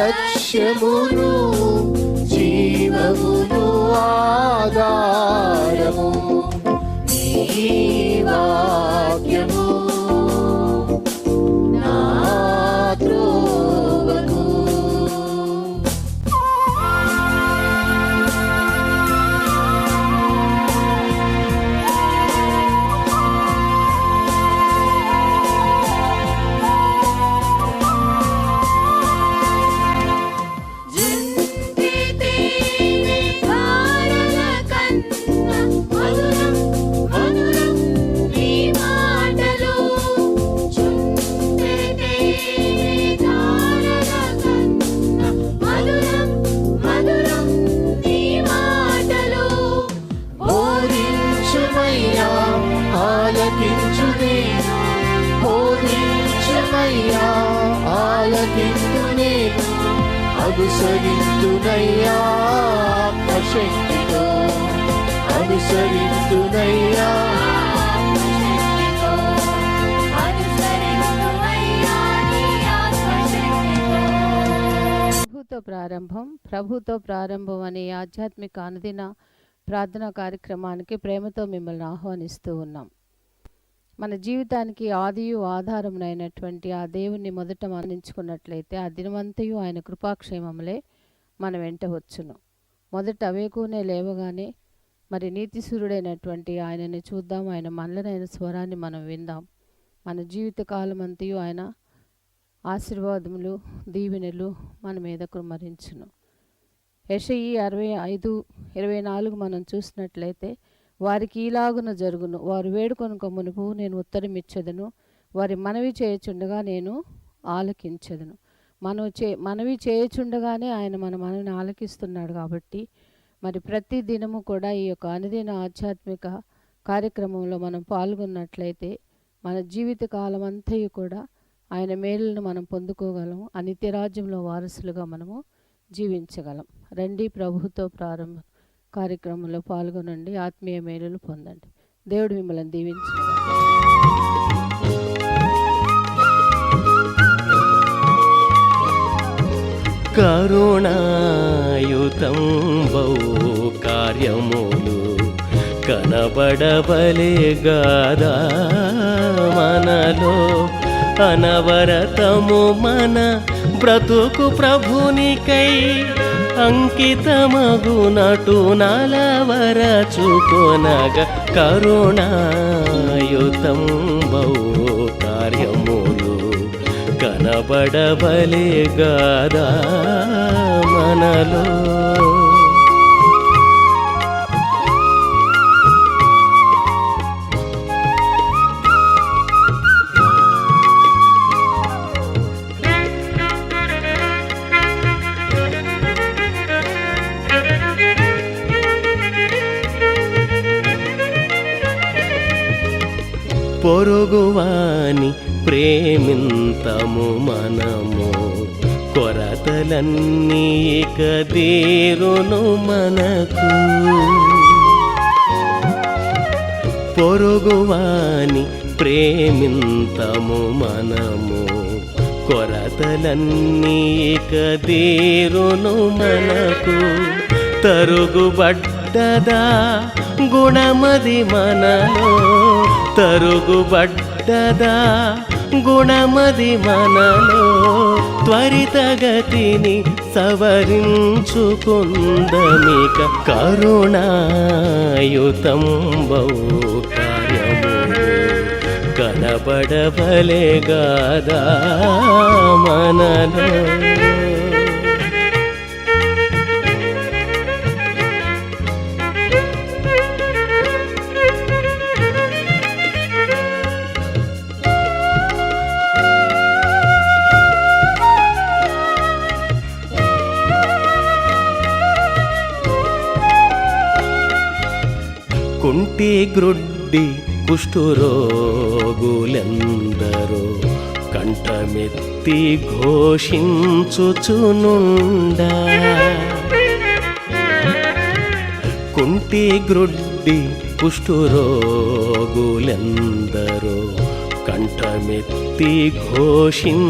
లక్ష్యమును జీవమును ఆధారము నీ వాక్యము నా త్రోవకు. అనుసరింతునయ్యా ఆత్మశక్తితో, అనుసరింతునయ్యా ప్రభుతో ప్రారంభం అనే ఆధ్యాత్మిక అనుదిన ప్రార్థనా కార్యక్రమానికి ప్రేమతో మిమ్మల్ని ఆహ్వానిస్తూ ఉన్నాం. మన జీవితానికి ఆదియు ఆధారమునైనటువంటి ఆ దేవుణ్ణి మొదట మరణించుకున్నట్లయితే ఆ దినమంతయు ఆయన కృపాక్షేమములే మన వెంట వచ్చును. మొదట వేకునే లేవగానే మరి నీతిసూరుడైనటువంటి ఆయనని చూద్దాం, ఆయన మనలనైన స్వరాన్ని మనం విందాం. మన జీవిత కాలం అంతయు ఆయన ఆశీర్వాదములు దీవెనలు మన మీద కుమ్మరించును. యెషయి 65:24 మనం చూసినట్లయితే వారికి ఈలాగున జరుగును, వారు వేడుకొనుక మునుపు నేను ఉత్తరమిచ్చెదను, వారి మనవి చేయుచుండగా నేను ఆలకించెదను. మనవి చేయుచుండగానే ఆయన మన మనవిని ఆలకిస్తున్నాడు. కాబట్టి మరి ప్రతి దినము కూడా ఈ యొక్క అనుదిన ఆధ్యాత్మిక కార్యక్రమంలో మనం పాల్గొన్నట్లయితే మన జీవిత కాలం అంతయు కూడా ఆయన మేలులను మనం పొందుకోగలం, ఆ నిత్యరాజ్యంలో వారసులుగా మనము జీవించగలం. రండి, ప్రభుతో ప్రారంభం కార్యక్రమంలో పాల్గొనండి, ఆత్మీయ మేలులు పొందండి. దేవుడు మిమ్మల్ని దీవించును. కరుణాయుతం బహు కార్యములు కనబడబలే గాదా మనలో, అనవరతము మన బ్రతుకు ప్రభునికై అంకితమగునటు నలవరచుకొనగ. కరుణాయుతం బహు కార్యములు కనబడబలే గాదా మనలో. పొరుగువాని ప్రేమింతము మనము, కొరతలన్నీ ఇక తీరును మనకు. పొరుగువాని ప్రేమింతము మనము, కొరతలన్నీ ఇక తీరును మనకు. తరుగుబడ్డదా గుణమది మనలో, తరుగుబడ్డదా గుణమది మనలో. త్వరితగతిని సవరించుకుందమిక. కరుణాయుతం బహు కార్యములు కనబడబలే గాదా మనలో. కుంటి గ్రుడ్డి కుష్ఠరోగులెందరో కంఠమెత్తి ఘోషించుచునుండా. కుంటి గ్రుడ్డి కుష్ఠరోగులెందరో కంఠమెత్తి ఘోషించుచునుండా.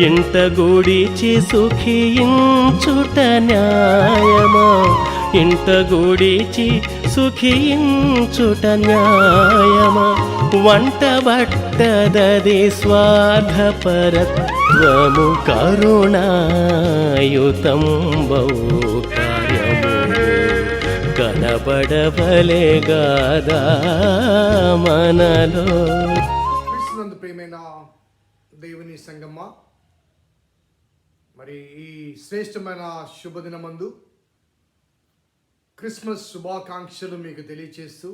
ఇంట గూడిచి సుఖించుట న్యాయమా, ఇంట గూడిచి సుఖించుట న్యాయమా, వంట బట్టదది స్వార్థపరత్వము కరుణాయుతంబౌ కార్యము కనబడవలెగాదా మనలో. క్రీస్తునందు ప్రియమైన దేవుని సంగమా, మరి ఈ శ్రేష్టమైన శుభదినమందు క్రిస్మస్ శుభాకాంక్షలు మీకు తెలియచేస్తూ,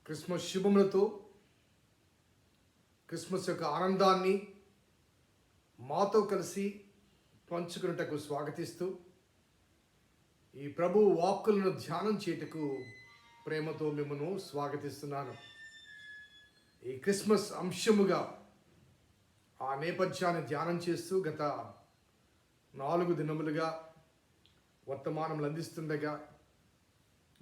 క్రిస్మస్ శుభములతో క్రిస్మస్ యొక్క ఆనందాన్ని మాతో కలిసి పంచుకున్నటకు స్వాగతిస్తూ, ఈ ప్రభు వాక్కులను ధ్యానం చేయుటకు ప్రేమతో మిమ్మను స్వాగతిస్తున్నాను. ఈ క్రిస్మస్ అంశముగా ఆ నేపథ్యాన్ని ధ్యానం చేస్తూ గత 4 దినములుగా వర్తమానములు అందిస్తుండగా,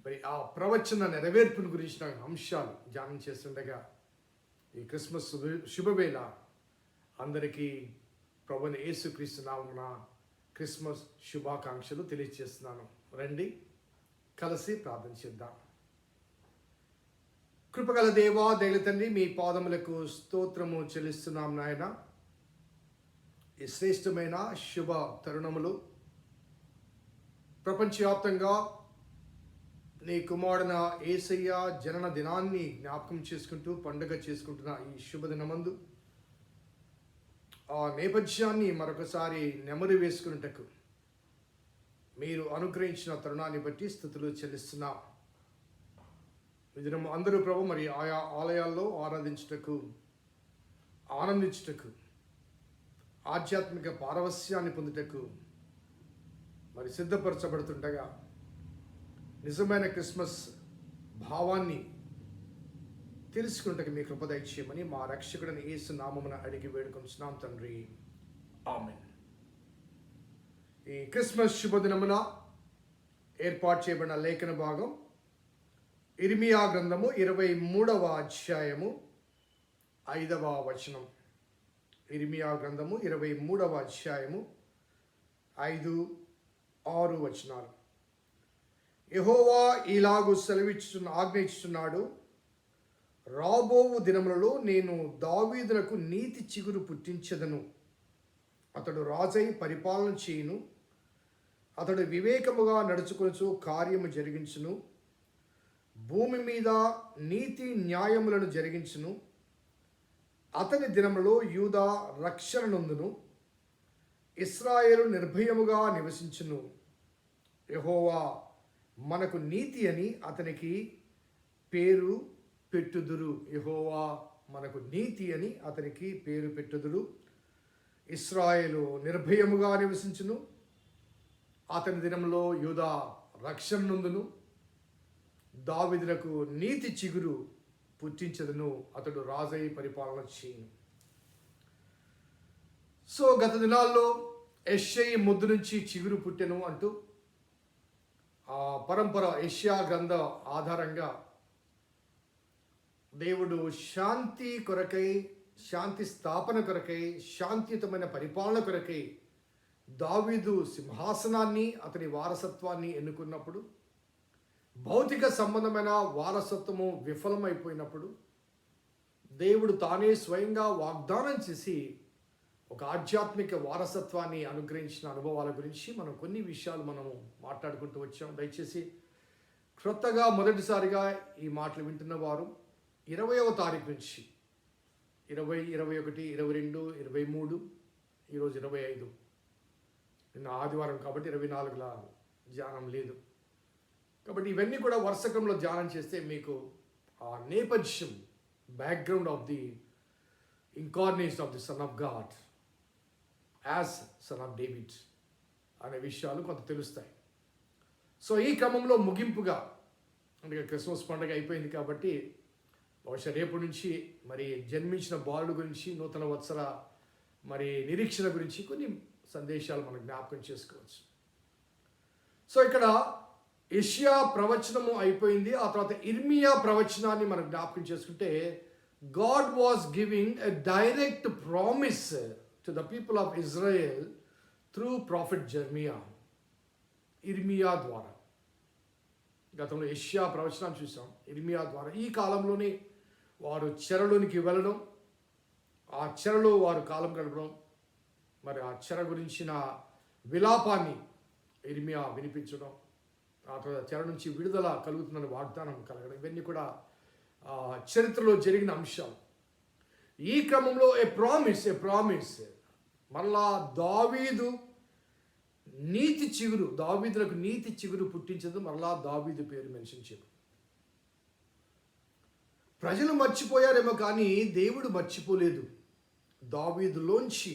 మరి ఆ ప్రవచన నెరవేర్పును గురించిన అంశాలు ధ్యానం చేస్తుండగా, ఈ క్రిస్మస్ శుభవేళ అందరికీ ప్రభువైన యేసుక్రీస్తు నామమున క్రిస్మస్ శుభాకాంక్షలు తెలియజేస్తున్నాను. రండి కలిసి ప్రార్థన చేద్దాం. కృపగల దేవా, దయల తండ్రి, మీ పాదములకు స్తోత్రము చెల్లిస్తున్నాం నాయన. ఈ శ్రేష్టమైన శుభ తరుణములు ప్రపంచవ్యాప్తంగా నీ కుమారున యేసయ్య జనన దినాన్ని జ్ఞాపకం చేసుకుంటూ పండుగ చేసుకుంటున్న ఈ శుభదినమందు ఆ నేపథ్యాన్ని మరొకసారి నెమరు వేసుకున్నటకు మీరు అనుగ్రహించిన తరుణాన్ని బట్టి స్తుతులు చెల్లిస్తున్నా. ఈ దినము అందరూ ప్రభు మరి ఆయా ఆలయాల్లో ఆరాధించుటకు, ఆనందించుటకు, ఆధ్యాత్మిక పారవస్యాన్ని పొందుటకు మరి సిద్ధపరచబడుతుండగా, నిజమైన క్రిస్మస్ భావాన్ని తెలుసుకున్నట్టుగా మీ కృప దయచేయమని మా రక్షకుడిని యేసు నామమున అడిగి వేడుకొంచున్నాం తండ్రి, ఆమేన్. ఈ క్రిస్మస్ శుభదినమున ఏర్పాటు చేయబడిన లేఖన భాగం ఇర్మియా గ్రంథము 23వ అధ్యాయము 5వ వచనం. ఇర్మియా గ్రంథము 23వ అధ్యాయము 5, 6 వచనాలు. యెహోవా ఇలాగు ఆజ్ఞయిస్తున్నాడు, రాబోవు దినములలో నేను దావీదునకు నీతి చిగురు పుట్టించెదను. అతడు రాజై పరిపాలన చేయును. అతడు వివేకముగా నడుచుకొనుచు కార్యము జరిగించును. భూమి మీద నీతి న్యాయములను జరిగించును. అతని దినములలో యూదా రక్షణ నొందును. ఇశ్రాయేలు నిర్భయముగా నివసించును. యెహోవా మనకు నీతి అని అతనికి పేరు పెట్టుదురు. యెహోవా మనకు నీతి అని అతనికి పేరు పెట్టుదురు. ఇశ్రాయేలు నిర్భయముగా నివసించును. అతని దినంలో యూదా రక్షణ నొందును. దావీదునకు నీతి చిగురు పుట్టించదును. అతడు రాజై పరిపాలన చేయును. సో గత దినాల్లో యెషయి ముద్దు నుంచి చిగురు పుట్టెను అంటూ ఆ పరంపర యెషయా గ్రంథ ఆధారంగా దేవుడు శాంతి కొరకై, శాంతి స్థాపన కొరకై, శాంతియుతమైన పరిపాలన కొరకై దావీదు సింహాసనాన్ని, అతని వారసత్వాన్ని ఎన్నుకున్నప్పుడు, భౌతిక సంబంధమైన వారసత్వము విఫలమైపోయినప్పుడు దేవుడు తానే స్వయంగా వాగ్దానం చేసి ఒక ఆధ్యాత్మిక వారసత్వాన్ని అనుగ్రహించిన అనుభవాల గురించి మనం కొన్ని విషయాలు మనము మాట్లాడుకుంటూ వచ్చాం. దయచేసి క్రొత్తగా మొదటిసారిగా ఈ మాటలు వింటున్న వారు 20వ తారీఖు నుంచి 20, 21, 22, 23, ఈరోజు 25, నిన్న ఆదివారం కాబట్టి 24ల ధ్యానం లేదు. కాబట్టి ఇవన్నీ కూడా వరుసక్రమంలో ధ్యానం చేస్తే మీకు ఆ నేపథ్యం, background of the incarnation of the son of God as sun of David అనే విషయాలు కొంత తెలుస్తాయి. సో ఈ క్రమంలో ముగింపుగా, అంటే క్రిస్మస్ పండుగ అయిపోయింది కాబట్టి బహుశా రేపు నుంచి మరి జన్మించిన బాలుడు గురించి, నూతన వత్సర మరి నిరీక్షణ గురించి కొన్ని సందేశాలు మనం జ్ఞాపకం చేసుకోవచ్చు. సో ఇక్కడ యెషయా ప్రవచనము అయిపోయింది. ఆ తర్వాత ఇర్మియా ప్రవచనాన్ని మనం జ్ఞాపకం చేసుకుంటే God was giving a direct promise to the people of Israel through prophet Jeremiah. ఇర్మియా ద్వారా. గతంలో యెషయా ప్రవచనాన్ని చూసాం. ఇర్మియా ద్వారా ఈ కాలంలోనే వారు చెరలోనికి వెళ్ళడం, ఆ చెరలో వారు కాలం గడపడం, మరి ఆ చెర గురించిన విలాపాన్ని ఇర్మియా వినిపించడం, ఆ తర్వాత చెర నుంచి విడుదల కలుగుతుందని వాగ్దానం కలగడం, ఇవన్నీ కూడా చరిత్రలో జరిగిన అంశాలు. ఈ క్రమంలో ఏ ప్రామిస్ మరలా దావీదు దావీదులకు నీతి చిగురు పుట్టించదు. మరలా దావీదు పేరు మెన్షన్ చేయదు. ప్రజలు మర్చిపోయారేమో కానీ దేవుడు మర్చిపోలేదు. దావీదులోంచి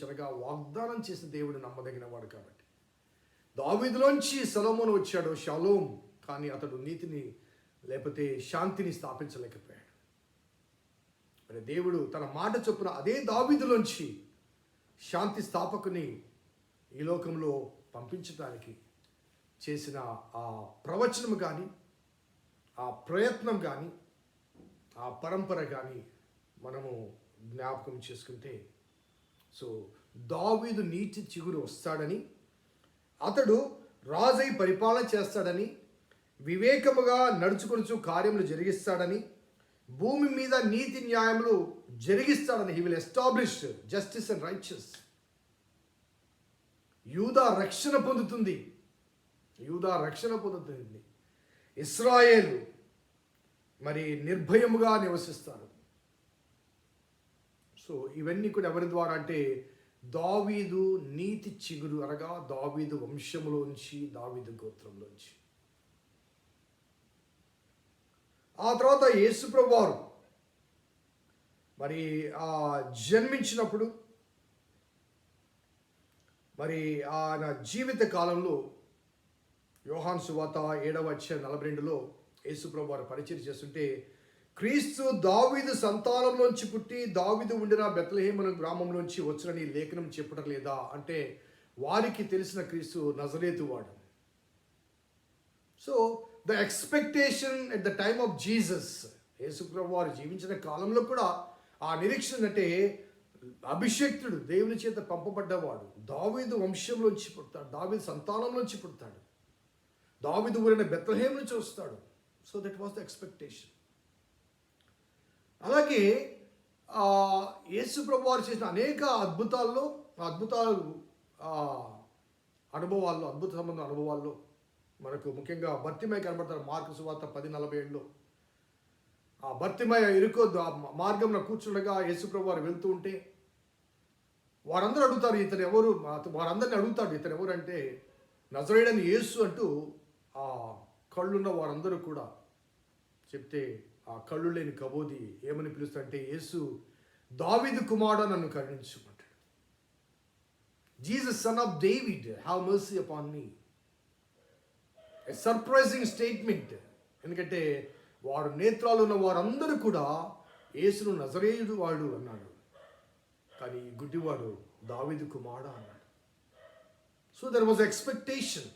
అనగా వాగ్దానం చేసిన దేవుడు నమ్మదగిన వాడు కాబట్టి దావీదులోంచి సొలొమోను వచ్చాడు, షాలోం. కానీ అతడు నీతిని లేకపోతే శాంతిని స్థాపించలేకపోయాడు. మరి దేవుడు తన మాట చొప్పున అదే దావీదులోంచి శాంతి స్థాపకుని ఈ లోకంలో పంపించడానికి చేసిన ఆ ప్రవచనం కానీ, ఆ ప్రయత్నం కానీ, ఆ పరంపర కానీ మనము జ్ఞాపకం చేసుకుంటే, సో దావీదు నీతి చిగురు వస్తాడని, అతడు రాజై పరిపాలన చేస్తాడని, వివేకముగా నడుచుకొనుచు కార్యములు జరిగిస్తాడని, భూమి మీద నీతి న్యాయములు జరిగిస్తాడని. He will establish justice and righteous. యూదా రక్షణ పొందుతుంది. ఇశ్రాయేలు మరి నిర్భయముగా నివసిస్తారు. సో ఇవన్నీ కూడా ఎవరి ద్వారా అంటే దావీదు నీతి చిగురు అనగా దావీదు వంశములోంచి, దావీదు గోత్రంలోంచి. ఆ తర్వాత యేసుప్రభువు వారు మరి జన్మించినప్పుడు మరి ఆయన జీవిత కాలంలో యోహాను సువార్త 7:42 యేసుప్రభువు వారు పరిచయం చేస్తుంటే, క్రీస్తు దావీదు సంతానంలోంచి పుట్టి దావీదు ఉండిన బెత్లెహేము గ్రామంలోంచి వచ్చునని లేఖనం చెప్పడం లేదా అంటే వారికి తెలిసిన క్రీస్తు నజరేతు వాడు. So the expectation at the time of Jesus, యేసుప్రభువు వారు జీవించిన కాలంలో కూడా ఆ నిరీక్షణ అంటే అభిషేక్తుడు, దేవుని చేత పంపబడ్డవాడు, దావీదు వంశంలోంచి పుడతాడు, దావీదు సంతానంలోంచి పుడతాడు, దావీదు ఊరైన బెత్లెహేము నుంచి వస్తాడు. So that was the expectation. అలాగే యేసుప్రభువు వారు చేసిన అనేక అద్భుతాలు అనుభవాల్లో, అద్భుత సంబంధ అనుభవాల్లో మనకు ముఖ్యంగా బర్తిమయ్య కనబడతారు. మార్కు సువార్త 10:47 ఆ బర్తిమయ్య ఇరుకోద్దు ఆ మార్గంలో కూర్చుండగా యేసుప్రభువు వారు వెళ్తూ ఉంటే వారందరూ అడుగుతారు, ఇతను ఎవరు? వారందరిని అడుగుతాడు, ఇతను ఎవరు అంటే నజరేయుడైన యేసు అంటూ ఆ కళ్ళున్న వారందరూ కూడా చెప్తే, ఆ కళ్ళు లేని కబోది ఏమని పిలుస్తాడంటే, యేసు దావీదు కుమారుడా నన్ను కరుణించుమంటాడు. Jesus son of David have mercy upon me. A surprising statement. ఎందుకంటే వారు నేత్రాలు ఉన్న వారందరూ కూడా యేసును నజరేయుడు వాడు అన్నాడు, కానీ గుడ్డివాడు దావీదు కుమారుడా అన్నాడు. So there was expectation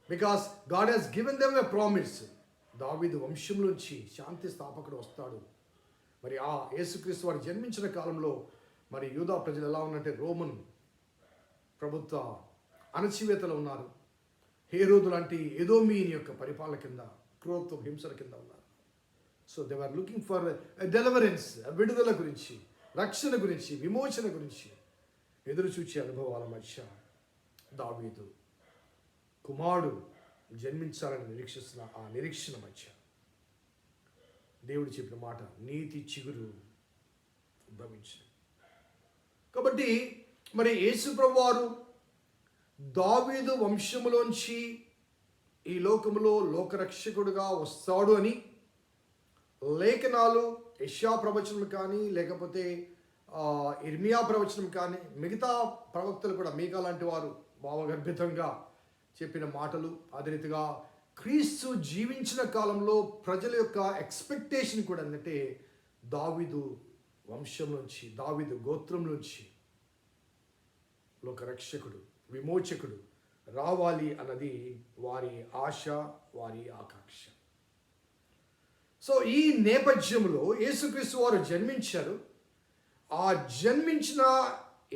because God he's given them a promise. దావీదు వంశంలోంచి శాంతి స్థాపకుడు వస్తాడు. మరి ఆ యేసుక్రీస్తు వారు జన్మించిన కాలంలో మరి యూదా ప్రజలు ఎలా ఉన్నారంటే రోమన్ ప్రభుత్వ అణచివేతలో ఉన్నారు. హేరోదు లాంటి ఎదోమీని యొక్క పరిపాలన కింద, క్రోధ హింసల కింద ఉన్నారు. So they are looking for deliverance, విడుదల గురించి, రక్షణ గురించి, విమోచన గురించి ఎదురు చూచే అనుభవాల మధ్య దావీదు కుమారుడు జన్మించాలని నిరీక్షిస్తున్న ఆ నిరీక్షణ మధ్య దేవుడు చెప్పిన మాట నీతి చిగురు ఉద్భవించింది. కాబట్టి మరి యేసుప్రభువు వారు దావీదు వంశములోంచి ఈ లోకములో లోకరక్షకుడుగా వస్తాడు అని లేఖనాలు, యెషయా ప్రవచనం కానీ లేకపోతే ఇర్మియా ప్రవచనం కానీ మిగతా ప్రవక్తలు కూడా మీకా లాంటి వారు భావగర్భితంగా చెప్పిన మాటలు, అదే రీతిగా క్రీస్తు జీవించిన కాలంలో ప్రజల యొక్క ఎక్స్పెక్టేషన్ కూడా ఏంటంటే దావీదు వంశం నుంచి, దావీదు గోత్రం నుంచి లోకరక్షకుడు, విమోచకుడు రావాలి అన్నది వారి ఆశ, వారి ఆకాంక్ష. సో ఈ నేపథ్యంలో యేసుక్రీస్తు వారు జన్మించారు. ఆ జన్మించిన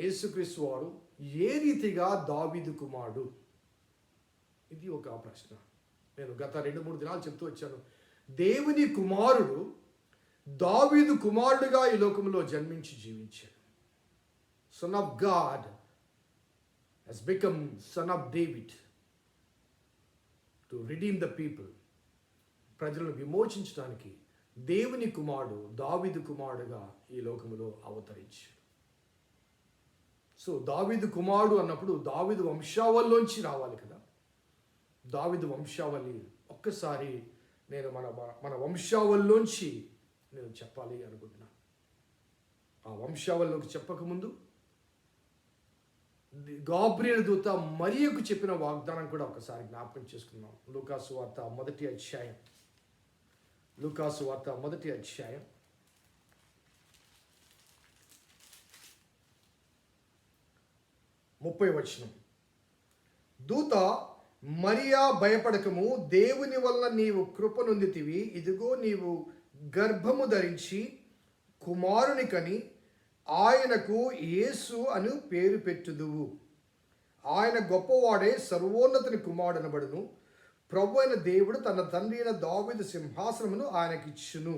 యేసుక్రీస్తు వారు ఏ రీతిగా దావీదు కుమారుడు? ఇది ఒక ప్రశ్న. నేను గత 2-3 దినాలు చెప్తూ వచ్చాను. దేవుని కుమారుడు దావీదు కుమారుడుగా ఈ లోకంలో జన్మించి జీవించాడు. Son of God has become son of David to redeem the people. ప్రజలను విమోచించడానికి దేవుని కుమారుడు దావీదు కుమారుడుగా ఈ లోకములో అవతరించాడు. సో దావీదు కుమారుడు అన్నప్పుడు దావీదు వంశావళిలోంచి రావాలి కదా. దావీదు వంశావళి ఒక్కసారి నేను మన వంశావళిలోంచి నేను చెప్పాలి అనుకుంటున్నాను. ఆ వంశావళిలోకి చెప్పకముందు గాబ్రియల్ దూత మరియకు చెప్పిన వాగ్దానం కూడా ఒకసారి జ్ఞాపకం చేసుకుందాం. లూకాసు వార్త 1వ అధ్యాయం. లూకాసు వార్త 1వ అధ్యాయం 30వ వచనం. దూత, మరియా భయపడకము, దేవుని వల్ల నీవు కృప నొందితివి. ఇదిగో నీవు గర్భము ధరించి కుమారుని కని ఆయనకు యేసు అను పేరు పెట్టుదువు. ఆయన గొప్పవాడే, సర్వోన్నతుని కుమారుడనబడును. ప్రభు అయిన దేవుడు తన తండ్రి అయిన దావీదు సింహాసనమును ఆయనకిచ్చును.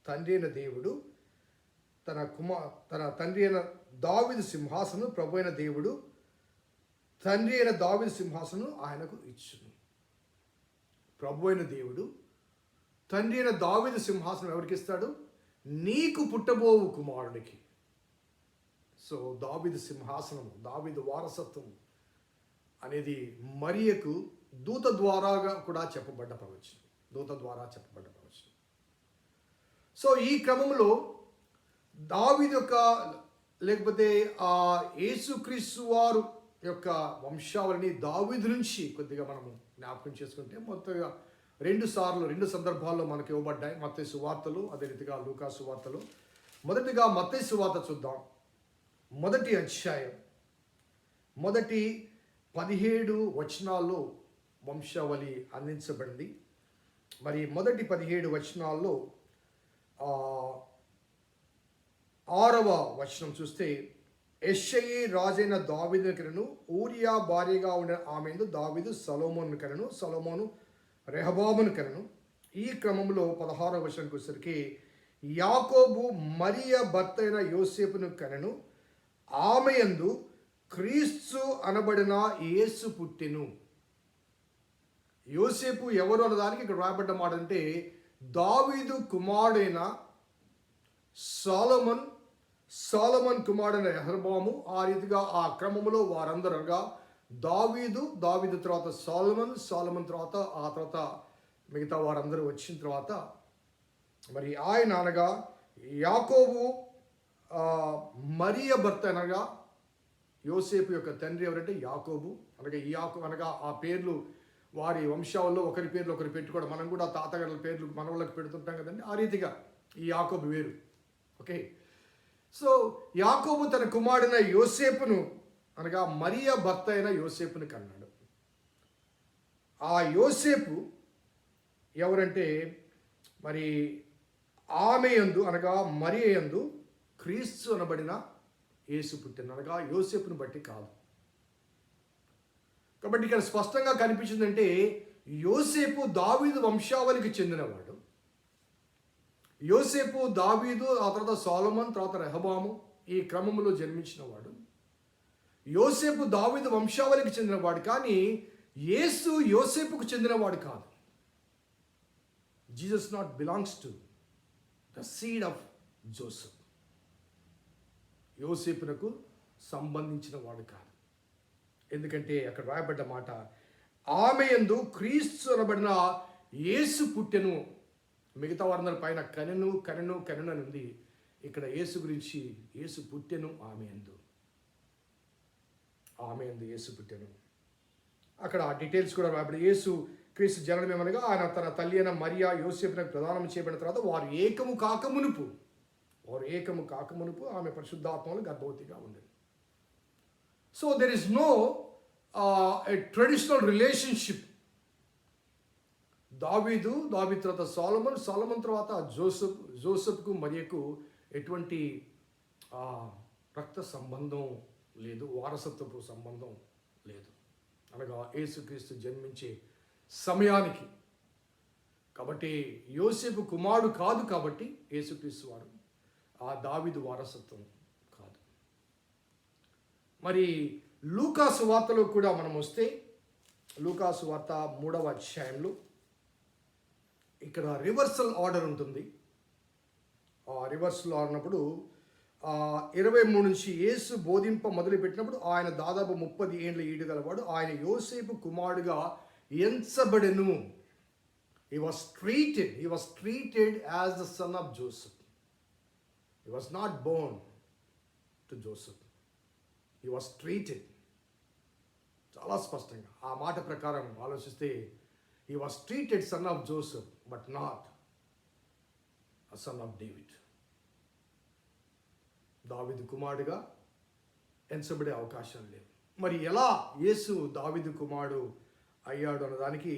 తండ్రి అయిన దేవుడు తన తండ్రి అయిన దావీదు సింహాసనం, ప్రభు అయిన దేవుడు తండ్రి అయిన దావీదు సింహాసనం ఆయనకు ఇచ్చును. ప్రభు అయిన దేవుడు తండ్రి అయిన దావీదు సింహాసనం ఎవరికి ఇస్తాడు? నీకు పుట్టబోవు కుమారుడికి. సో దావీదు సింహాసనము, దావీదు వారసత్వం అనేది మరియకు దూత ద్వారాగా కూడా చెప్పబడ్డ ప్రవచనం. దూత ద్వారా చెప్పబడ్డ ప్రవచనం. సో ఈ క్రమంలో దావీదు యొక్క లేకపోతే ఆ యేసుక్రీస్తు వారు యొక్క వంశావళిని దావీదు నుంచి కొద్దిగా మనము జ్ఞాపకం చేసుకుంటే మొత్తంగా 2 సందర్భాల్లో మనకు ఇవ్వబడ్డాయి. మత్తయి సువార్తలు, అదే రీతిగా లూకా సువార్తలు. మొదటిగా మత్తయి సువార్త చూద్దాం. 1వ అధ్యాయం మొదటి 17 వచనాల్లో వంశావళి అందించబడింది. మరి మొదటి 17 వచనాల్లో 6వ వచనం చూస్తే, యెష్షయి రాజైన దావీదును కనెను, ఊరియా భార్యగా ఉండే ఆమెను దావీదు సొలొమోను కనెను, సొలొమోను రెహబామును కనెను. ఈ క్రమంలో 16వ వచనంకి వచ్చేసరికి యాకోబు మరియ భర్త అయిన యోసేపును కనెను, ఆమె యందు క్రీస్తు అనబడిన యేసు పుట్టెను. యోసేపు ఎవరు అన్నదానికి ఇక్కడ రాయబడ్డ మాట అంటే దావీదు కుమారుడైన సొలొమోన్ కుమారుడైన రెహబాము. ఆ రీతిగా ఆ క్రమంలో వారందరూ అనగా దావీదు తర్వాత సొలొమోన్ తర్వాత ఆ తర్వాత మిగతా వారందరూ వచ్చిన తర్వాత మరి ఆయన అనగా యాకోబు మరియ భర్త అనగా యోసేపు యొక్క తండ్రి ఎవరంటే యాకోబు. అనగా ఆ పేర్లు వారి వంశావల్లో ఒకరి పేర్లు ఒకరు పెట్టుకోవడం. మనం కూడా తాతగారుల పేర్లు మనవాళ్ళకి పెడుతుంటాం కదండి. ఆ రీతిగా ఈ యాకోబు వేరు. ఓకే. సో యాకోబు తన కుమారుడైన యోసేపును అనగా మరియ భర్త అయిన యోసేపును కన్నాడు. ఆ యోసేపు ఎవరంటే మరి ఆమె యందు అనగా మరియ యందు క్రీస్తు అనబడిన యేసు పుట్టిన అనగా యోసేపును బట్టి కాదు. కాబట్టి ఇక్కడ స్పష్టంగా కనిపించిందంటే యోసేపు దావీదు వంశావళికి చెందినవాడు. యోసేపు దావీదు, ఆ తర్వాత సొలొమోన్, తర్వాత రెహబాము ఈ క్రమంలో జన్మించినవాడు. యోసేపు దావీదు వంశావళికి చెందినవాడు, కానీ యేసు యోసేపుకు చెందినవాడు కాదు. Jesus not belongs to the seed of Joseph. యోసేపునకు సంబంధించిన వాడు కాదు. ఎందుకంటే అక్కడ రాయబడ్డ మాట ఆమె యందు క్రీస్తు అనబడిన యేసు పుట్టెను. మిగతా వారందరి పైన కనెను అని ఉంది. ఇక్కడ యేసు గురించి యేసు పుట్టెను ఆమె యందు యేసు పుట్టెను. అక్కడ డీటెయిల్స్ కూడా రాయబడి యేసు క్రీస్తు జననం ఏమనగా ఆయన తన తల్లి అయిన మరియా యోసేపునకు ప్రదానం చేయబడిన తర్వాత వారు ఏకము కాకమునుపు ఆమె పరిశుద్ధాత్మలో గర్భవతిగా ఉండేది. So there is no a traditional relationship. దావీదు తర్వాత సొలొమోను తర్వాత జోసెఫ్కు మరియకు ఎటువంటి రక్త సంబంధం లేదు, వారసత్వపు సంబంధం లేదు, అనగా యేసుక్రీస్తు జన్మించే సమయానికి. కాబట్టి యోసేపు కుమారుడు కాదు కాబట్టి యేసుక్రీస్తు వారు ఆ దావీదు వారసత్వం కాదు. మరి లూకాసు వార్తలో కూడా మనం వస్తే, లూకాసు వార్త 3వ అధ్యాయంలో ఇక్కడ రివర్సల్ ఆర్డర్ ఉంటుంది. ఆ రివర్సల్ ఆడినప్పుడు 23 నుంచి యేసు బోధింప మొదలుపెట్టినప్పుడు ఆయన దాదాపు 30 ఏండ్ల ఈడు గలవాడు. ఆయన యోసేపు కుమారుడుగా ఎంచబడెను. He was treated as the son of Joseph. He was not born to Joseph. He was treated. చాలా స్పష్టంగా ఆ మాట ప్రకారం ఆలోచిస్తే, he was treated son of Joseph but not a son of David. దావీదు కుమారుడుగా ఎంచబడే అవకాశం లేదు. మరి ఎలా యేసు దావీదు కుమారుడు అయ్యాడు అన్నదానికి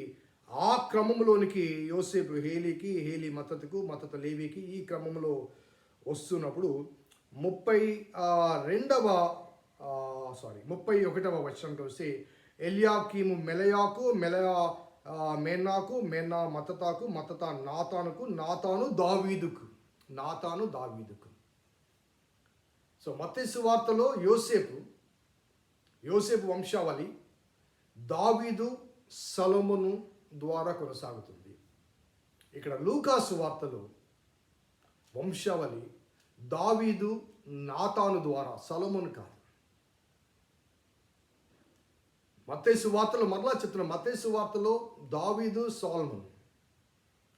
ఆ క్రమంలోనికి యోసేపు హేలీకి, హేలీ మత్తతుకు, మత్తత లేవీకి ఈ క్రమంలో వస్తున్నప్పుడు 31వ వచనంకి వస్తే, ఎల్యాకీము మెలయాకు, మెలయా మేనాకు, మేనా మత్తతాకు, మత్తత నాతానుకు, నాతాను దావీదుకు. సో మత్తయి సువార్తలో యోసేపు వంశావళి దావీదు సొలొమోను ద్వారా కొనసాగుతుంది. ఇక్కడ లూకాసు వార్తలో వంశావళి దావీదు నాతాను ద్వారా, సొలొమోను కాదు. మత్తయి సువార్తలో మరలా చెప్తున్న, మత్తయి సువార్తలో దావీదు సొలొమోను,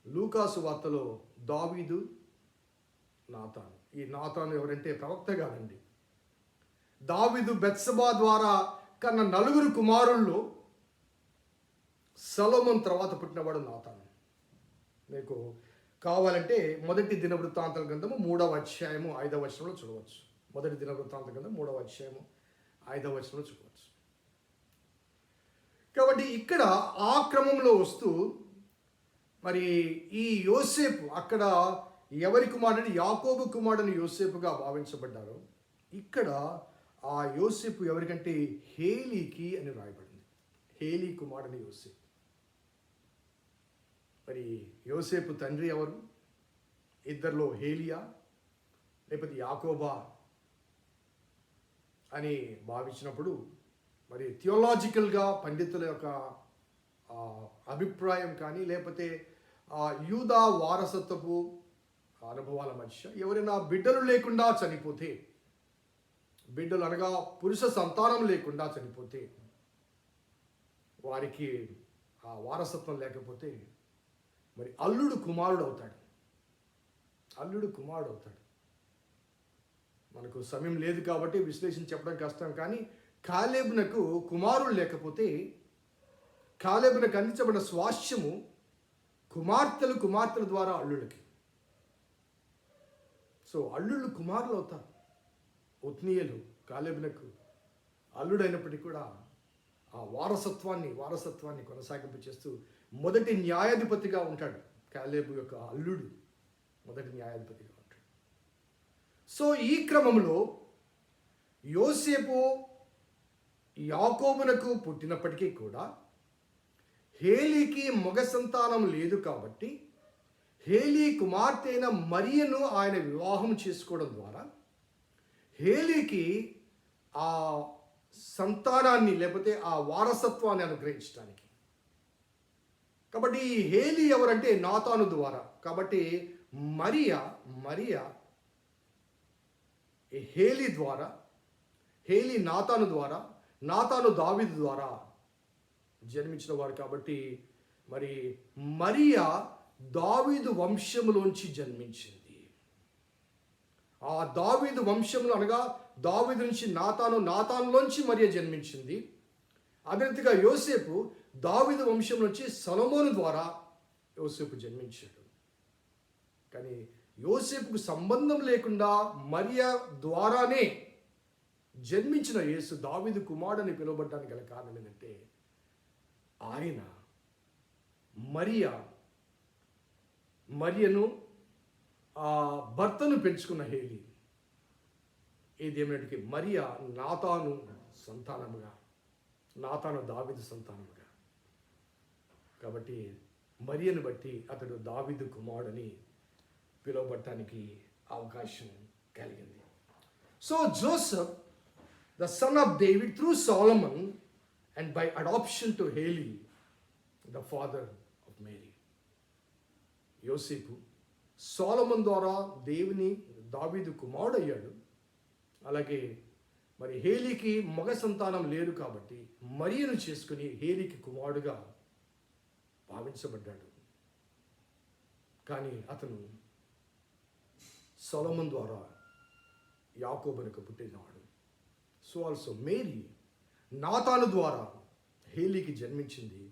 లూకాసు వార్తలో దావీదు నాతాను. ఈ నాతాను ఎవరంటే ప్రవక్త కాదండి. దావీదు బెత్షెబా ద్వారా కన్న 4 కుమారుల్లో సొలొమోను తర్వాత పుట్టినవాడు నాతాను. మీకు కావాలంటే 1 దినవృత్తాంతాల గ్రంథము 3వ అధ్యాయము 5వ వచనంలో చూడవచ్చు. 1 దినవృత్తాంతాల గ్రంథం 3వ అధ్యాయము 5వ వచనంలో చూడవచ్చు. కాబట్టి ఇక్కడ ఆ క్రమంలో వస్తూ మరి ఈ యోసేపు అక్కడ ఎవరి కుమారుడిని, యాకోబు కుమారుడిని యోసేపుగా భావించబడ్డారో, ఇక్కడ ఆ యోసేపు ఎవరికంటే హేలీకి అని రాయబడింది. హేలీ కుమారుడిని యోసేపు. మరి యోసేపు తండ్రి ఎవరు? ఇద్దరిలో హేలియా లేకపోతే యాకోబా అని భావించినప్పుడు, మరి థియోలాజికల్గా పండితుల యొక్క అభిప్రాయం కానీ లేకపోతే యూదా వారసత్వపు అనుభవాల మధ్య ఎవరైనా బిడ్డలు లేకుండా చనిపోతే, బిడ్డలు అనగా పురుష సంతానం లేకుండా చనిపోతే, వారికి ఆ వారసత్వం లేకపోతే మరి అల్లుడు కుమారుడు అవుతాడు. మనకు సమయం లేదు కాబట్టి విశ్లేషణ చెప్పడం కష్టం. కానీ కాలేబునకు కుమారుడు లేకపోతే, కాలేబునకు అందించబడిన స్వాస్థ్యము కుమార్తెల ద్వారా అల్లుళ్ళకి. సో అల్లుళ్ళు కుమారులు అవుతారు. ఒత్నీయులు కాలేబునకు అల్లుడైనప్పటికీ కూడా ఆ వారసత్వాన్ని కొనసాగింపు చేస్తూ మొదటి న్యాయాధిపతిగా ఉంటాడు. కాలేబు యొక్క అల్లుడు మొదటి న్యాయాధిపతిగా ఉంటాడు. సో ఈ క్రమంలో యోసేపు యాకోబునకు పుట్టినప్పటికీ కూడా హేలీకి మగ సంతానం లేదు కాబట్టి హేలీ కుమార్తె అయిన మరియను ఆయన వివాహం చేసుకోవడం ద్వారా హేలీకి ఆ సంతానాన్ని లేకపోతే ఆ వారసత్వాన్ని అనుగ్రహించడానికి. కాబట్టి ఈ హేలీ ఎవరంటే నాతాను ద్వారా. కాబట్టి మరియా హేలీ ద్వారా, హేలీ నాతాను ద్వారా, నాతాను దావీదు ద్వారా జన్మించిన వారు. కాబట్టి మరి మరియా దావీదు వంశములోంచి జన్మించింది. ఆ దావీదు వంశంలో అనగా దావీదు నుంచి నాతానులోంచి మరియా జన్మించింది. అదే రీతిగా యోసేపు దావీదు వంశం నుంచి సొలొమోను ద్వారా యోసేపు జన్మించాడు. కానీ యోసేపుకు సంబంధం లేకుండా మరియా ద్వారానే జన్మించిన యేసు దావీదు కుమారుడని పిలువబడడానికి గల కారణం ఏంటంటే, ఆయన మరియా మరియను ఆ భర్తను పెంచుకున్న హేలి. ఏదేమైనటికీ మరియా నాతాను సంతానముగా, నాతాను దావీదు సంతానముగా, కాబట్టి మరియను బట్టి అతడు దావీదు కుమారుడని పిలువబడటానికి అవకాశం కలిగింది. So Joseph, the son of David through Solomon, and by adoption to Heli, the father of Mary. యోసేపు సోలొమన్ ద్వారా దావీదు కుమారుడు అయ్యాడు. అలాగే మరి హేలీకి మగ సంతానం లేరు కాబట్టి మరియను చేసుకుని హేలీకి కుమారుడుగా భావించబడ్డాడు. కానీ అతను సొలొమన్ ద్వారా యాకోబునకు పుట్టినవాడు. సో ఆల్సో మేరీ నాతాను ద్వారా హేలీకి జన్మించింది.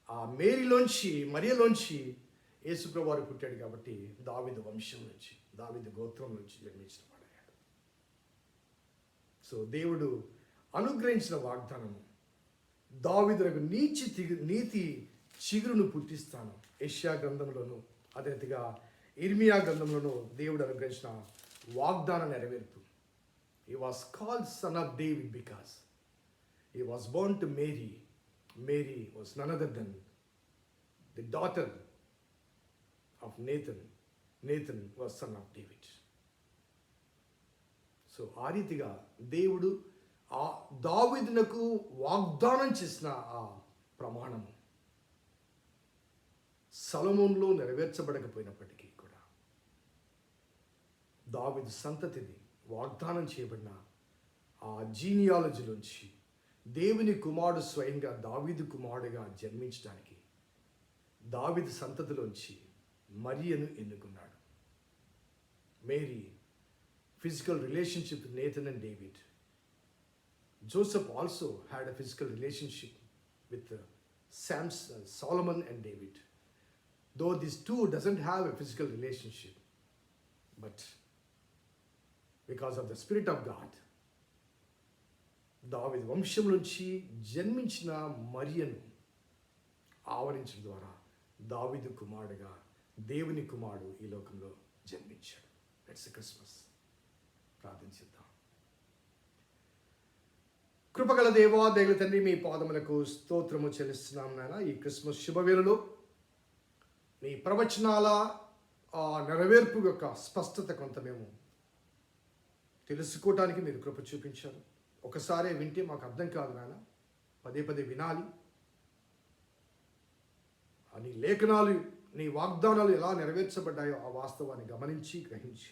ఆ మరియలోంచి యేసుప్రభు వారు పుట్టాడు కాబట్టి దావీదు వంశం నుంచి, దావీదు గోత్రం నుంచి జన్మించిన వాడయ్యాడు. సో దేవుడు అనుగ్రహించిన వాగ్దానము, దావీదులకు నీతి చిగురును పుట్టిస్తాను, యెషయా గ్రంథంలోను అదే రీతిగా ఇర్మియా గ్రంథంలోను దేవుడు అనుగ్రహించిన వాగ్దాన నెరవేర్పు. He was called son of David because he was born to Mary. Mary was none other than the daughter of Nathan. Nathan was son of David. So ఆ రీతిగా దేవుడు ఆ దావీదునకు వాగ్దానం చేసిన ఆ ప్రమాణము సొలొమోనులో నెరవేర్చబడకపోయినప్పటికీ కూడా దావీదు సంతతిని వాగ్దానం చేయబడిన ఆ జీనియాలజీలోంచి దేవుని కుమారుడు స్వయంగా దావీదు కుమారుడుగా జన్మించడానికి దావీదు సంతతిలోంచి మరియను ఎన్నుకున్నాడు. Mary physical relationship with Nathan and David. Joseph also had a physical relationship with Solomon and David. Though these two doesn't have a physical relationship, but because of the Spirit of God, దావీదు వంశం నుంచి జన్మించిన మరియను ఆవరించడం ద్వారా దావీదు కుమారుడుగా దేవుని కుమారుడు ఈ లోకంలో జన్మించాడు. That's Christmas. ప్రార్థించుద్దాం. కృపగల దేవా, దయగల తండ్రి, మీ పాదములకు స్తోత్రము చెల్లిస్తున్నాం నాయన. ఈ క్రిస్మస్ శుభవేళలో మీ ప్రవచనాల ఆ నెరవేర్పు యొక్క స్పష్టత కొంత మేము తెలుసుకోవటానికి మీరు కృప చూపించారు. ఒకసారి వింటే మాకు అర్థం కాదు నాయన, పదే పదే వినాలి. నీ లేఖనాలు, నీ వాగ్దానాలు ఎలా నెరవేర్చబడ్డాయో ఆ వాస్తవాన్ని గమనించి గ్రహించి,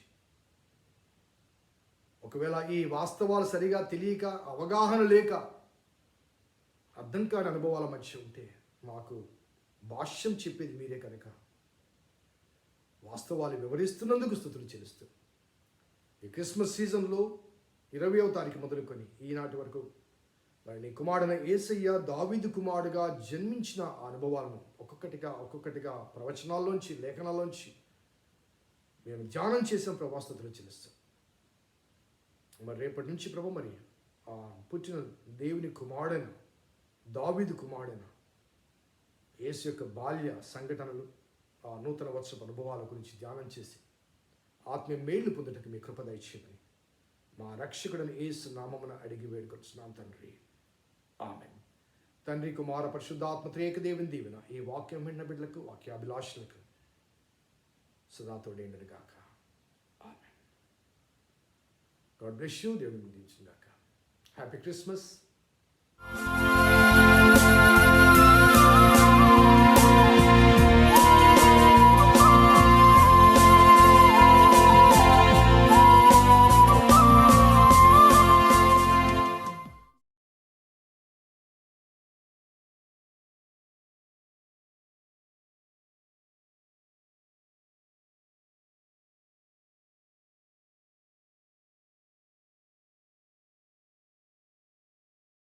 ఒకవేళ ఈ వాస్తవాలు సరిగా తెలియక, అవగాహన లేక, అర్థం కాని అనుభవాల మధ్య ఉంటే మాకు భాష్యం చెప్పేది మీరే కనుక వాస్తవాలు వివరిస్తున్నందుకు స్తుతులు చెల్లిస్తూ ఈ క్రిస్మస్ సీజన్లో 20వ తారీఖు మొదలుకొని ఈనాటి వరకు మరి నీ కుమారుడైన యేసయ్య దావీదు కుమారుడుగా జన్మించిన ఆ అనుభవాలను ఒక్కొక్కటిగా ప్రవచనాల్లోంచి, లేఖనాల్లోంచి మేము ధ్యానం చేసిన ప్రభాస్తుతులు చెల్లిస్తాం. మరి రేపటి నుంచి ప్రభు మరి ఆ పుట్టిన దేవుని కుమారుడైన దావీదు కుమారుడైన యేసు యొక్క బాల్య సంఘటనలు, ఆ నూతన వర్షపు అనుభవాల గురించి ధ్యానం చేసి ఆత్మీయ మేళ్లు పొందుటకు మీ కృప దయచేయమని మా రక్షకుడని యేసు నామమున అడిగి వేడుకొచ్చున్నాం తండ్రి. ఆమేన్. తండ్రి, కుమార, పరిశుద్ధాత్మ త్రియేక దేవుని దీవెన ఈ వాక్యం విన్న బిడ్డలకు, వాక్యాభిలాషులకు సదా తోడేండును గాక. ఆమేన్. God bless you. దేవుని దీవించును గాక. Happy Christmas.